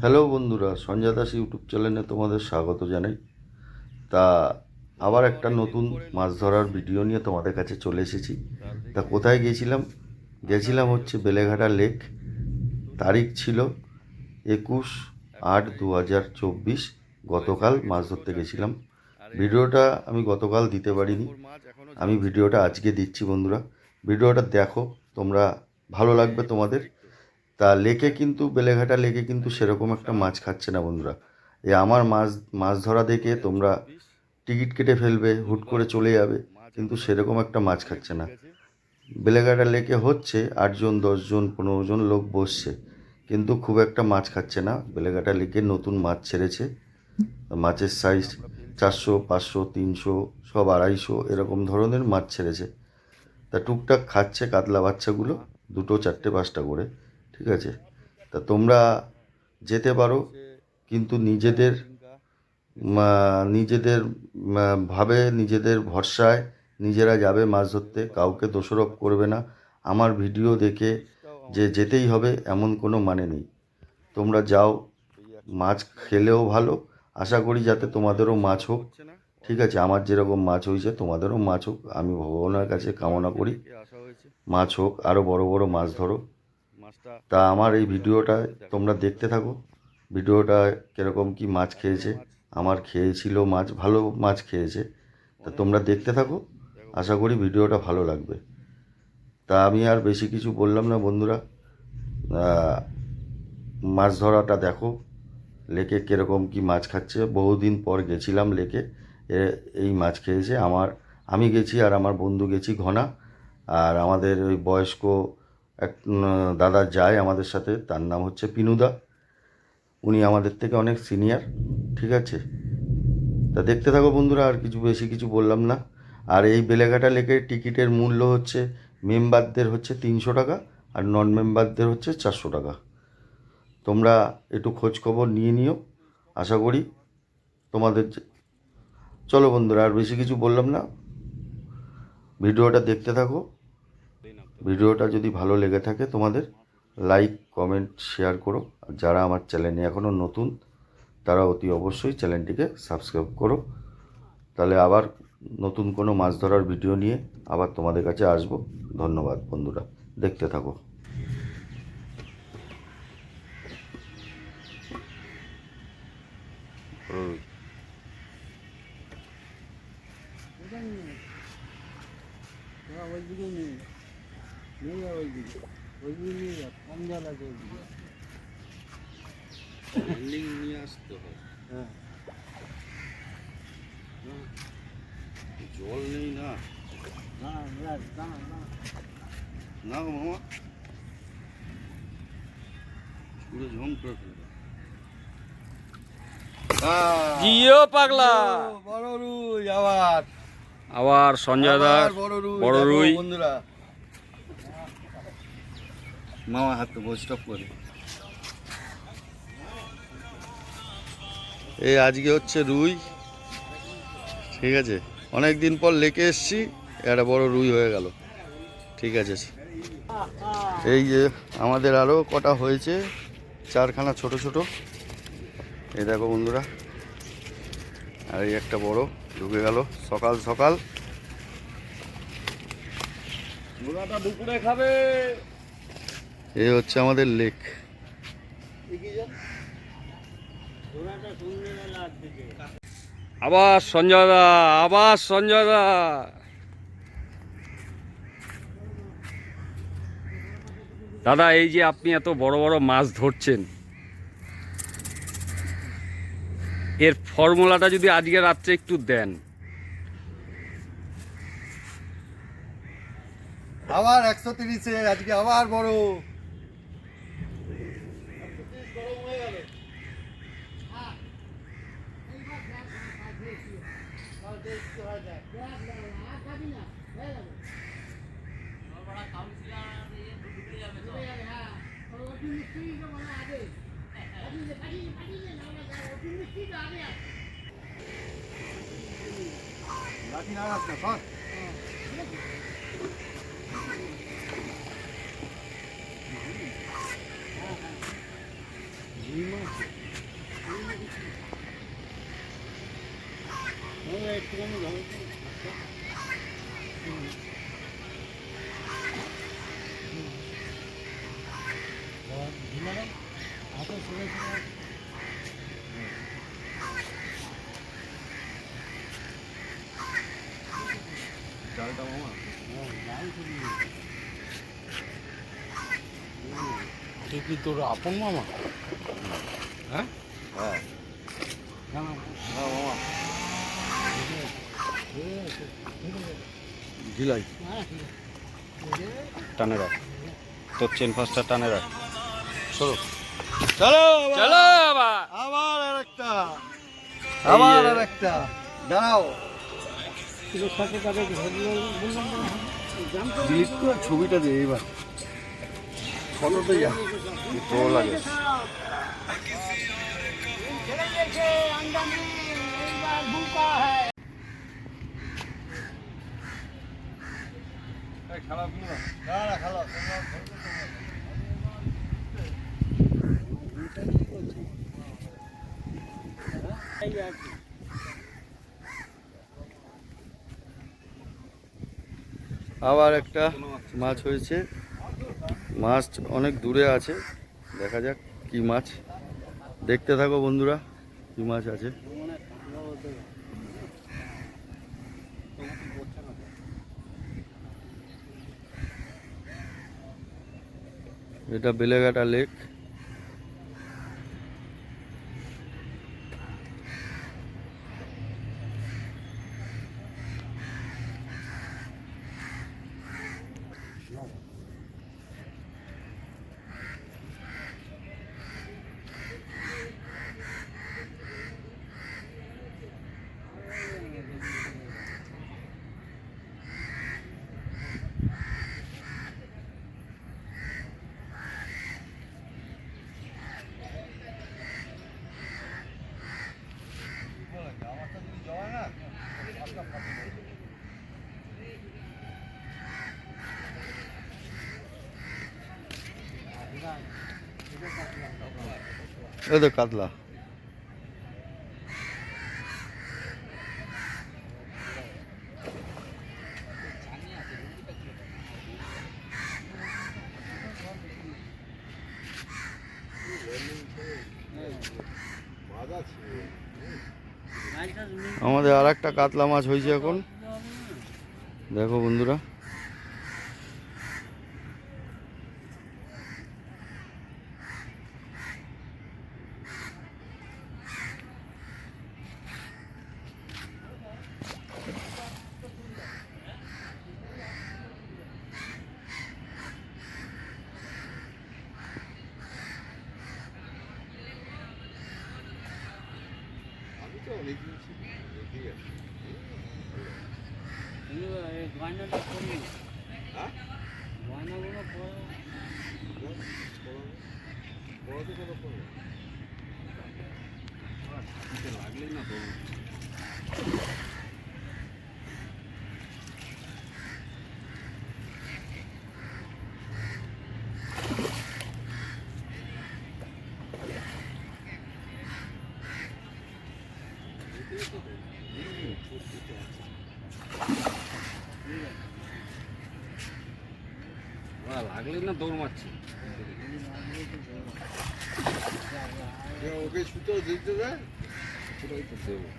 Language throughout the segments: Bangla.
হ্যালো বন্ধুরা, সঞ্জয় দাস ইউটিউব চ্যানেলে তোমাদের স্বাগত জানাই। তা আবার একটা নতুন মাছ ধরার ভিডিও নিয়ে তোমাদের কাছে চলে এসেছি। তা কোথায় গেছিলাম হচ্ছে বেলেঘাটা লেক। তারিখ ছিল 21/8/2024। গতকাল মাছ ধরতে গেছিলাম। ভিডিওটা আমি গতকাল দিতে পারিনি, আমি ভিডিওটা আজকে দিচ্ছি বন্ধুরা। ভিডিওটা দেখো, তোমরা ভালো লাগবে তোমাদের। তা লেকে কিন্তু বেলেঘাটা লেকে কিন্তু সেরকম একটা মাছ খাচ্ছে না বন্ধুরা। আমার মাছ মাছ ধরা দেখে তোমরা টিকিট কেটে ফেলবে, হুট করে চলে যাবে, কিন্তু সেরকম একটা মাছ খাচ্ছে না। বেলেঘাটা লেকে হচ্ছে 8জন 10জন 15জন লোক বসছে, কিন্তু খুব একটা মাছ খাচ্ছে না। বেলেঘাটা লেকে নতুন মাছ ছেড়েছে, মাছের সাইজ 400 500 300 সব 250 এরকম ধরনের মাছ ছেড়েছে। তা টুকটাক খাচ্ছে কাতলা বাচ্চাগুলো, 2টো 4টে 5টা করে, ঠিক আছে। তা তোমরা যেতে পারো, কিন্তু নিজেদের ভাবে, নিজেদের ভরসায় নিজেরা যাবে মাছ ধরতে, কাউকে দোষারোপ করবে না। আমার ভিডিও দেখে যে যেতেই হবে এমন কোনো মানে নেই। তোমরা যাও, মাছ খেলেও ভালো, আশা করি যাতে তোমাদেরও মাছ হোক, ঠিক আছে। আমার যেরকম মাছ হয়েছে তোমাদেরও মাছ হোক, আমি ভগবানের কাছে কামনা করি মাছ হোক, আরও বড় বড় মাছ ধরো। তা আমার এই ভিডিওটা তোমরা দেখতে থাকো। ভিডিওটা কীরকম কি মাছ খেয়েছে, আমার খেয়েছিল মাছ, ভালো মাছ খেয়েছে। তা তোমরা দেখতে থাকো, আশা করি ভিডিওটা ভালো লাগবে। তা আমি আর বেশি কিছু বললাম না বন্ধুরা, মাছ ধরাটা দেখো, লেকে কীরকম কি মাছ খাচ্ছে। বহুদিন পর গেছিলাম লেকে, এই মাছ খেয়েছে। আমি গেছি আর আমার বন্ধু গেছি ঘনা, আর আমাদের ওই বয়স্ক এক দাদা যায় আমাদের সাথে, তার নাম হচ্ছে পিনুদা। উনি আমাদের থেকে অনেক সিনিয়র, ঠিক আছে। তা দেখতে থাকো বন্ধুরা, আর বেশি কিছু বললাম না। আর এই বেলেঘাটা লেকের টিকিটের মূল্য হচ্ছে মেম্বারদের হচ্ছে 300 টাকা, আর নন মেম্বারদের হচ্ছে 400 টাকা। তোমরা একটু খোঁজ খবর নিয়ে নিও, আশা করি তোমাদের চলো বন্ধুরা, আর বেশি কিছু বললাম না, ভিডিওটা দেখতে থাকো। ভিডিওটা যদি ভালো লেগে থাকে তোমাদের, লাইক কমেন্ট শেয়ার করো। আর যারা আমার চ্যানেলে এখনও নতুন, তারা অতি অবশ্যই চ্যানেলটিকে সাবস্ক্রাইব করো। তাহলে আবার নতুন কোনো মাছ ধরার ভিডিও নিয়ে আবার তোমাদের কাছে আসবো। ধন্যবাদ বন্ধুরা, দেখতে থাকো। নিয়ে আসতে হয়, জল নেই না, না গো মামা, পুরো ঝম করে ফেলবে। জিও পাগলা, বড় রুই আবার আবার সঞ্জয় দাস বড় রুই। বন্ধুরা, মামা হাতে বস্টপ করে। এই আজকে হচ্ছে রুই, ঠিক আছে। অনেক দিন পর লেকে এসছি, একটা বড় রুই হয়ে গেল, ঠিক আছে। এই যে আমাদের আরও কটা হয়েছে, 4খানা ছোট ছোট, এই দেখো বন্ধুরা। আর এই একটা বড় ঢুকে গেল সকাল সকাল। দুপুরে খাবে। এই হচ্ছে আমাদের লেক। আবার সঞ্জয় দা, আবার সঞ্জয় দা। দাদা, এই যে আপনি এত বড় বড় মাছ ধরছেন, এর ফর্মুলাটা যদি আজকে রাত্রে একটু দেন। আবার 130-এ আজকে আবার বড়। লাঠি নাড়াস না, সর। কি তোর আপন মামা? হ্যাঁ হ্যাঁ মামা ঝিলাই টানে রাখ, তোর চেন ফাঁসটা টানে রাখ। চলো চলো চলো বাবা। আবার আরেকটা আবার আরেকটা দাঁড়াও ডিলিট করে ছবিটা দে এইবার, ফটোতে যা ভালো লাগে। আবার একটা মাছ হয়েছে। মাছ অনেক দূরে আছে, দেখা যাক কি মাছ। দেখতে থাকো বন্ধুরা, কি মাছ আছে। এটা বেলেঘাটা লেক। এই তো কাতলা। আমাদের আর একটা কাতলা মাছ হয়েছে এখন, দেখো বন্ধুরা। লাগলেই না তো লাগলেই না দৌড় মারছি। ওকে সুতো দিতে দেয়, সেটাই তো দেবো।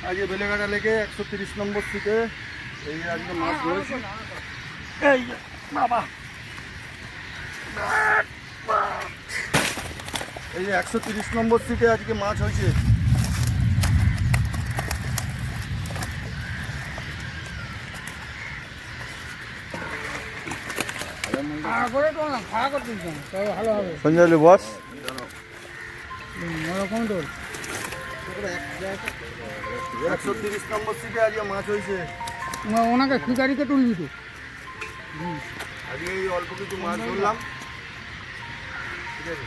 আজকে বেলেঘাটা লেকে 130 নম্বর সিটে এই আজকে মাছ ধরেছি। এই যে বাবা, এই যে 130 নম্বর সিটে আজকে মাছ হয়েছে। সঞ্জয় বস ওরকম তোর 130 নম্বর সিটে আজকে মাছ হয়েছে। ওনাকে শিকারিকে তুলবি তো। আজকে এই অল্প কিছু মাছ ধরলাম। ঠিক আছে।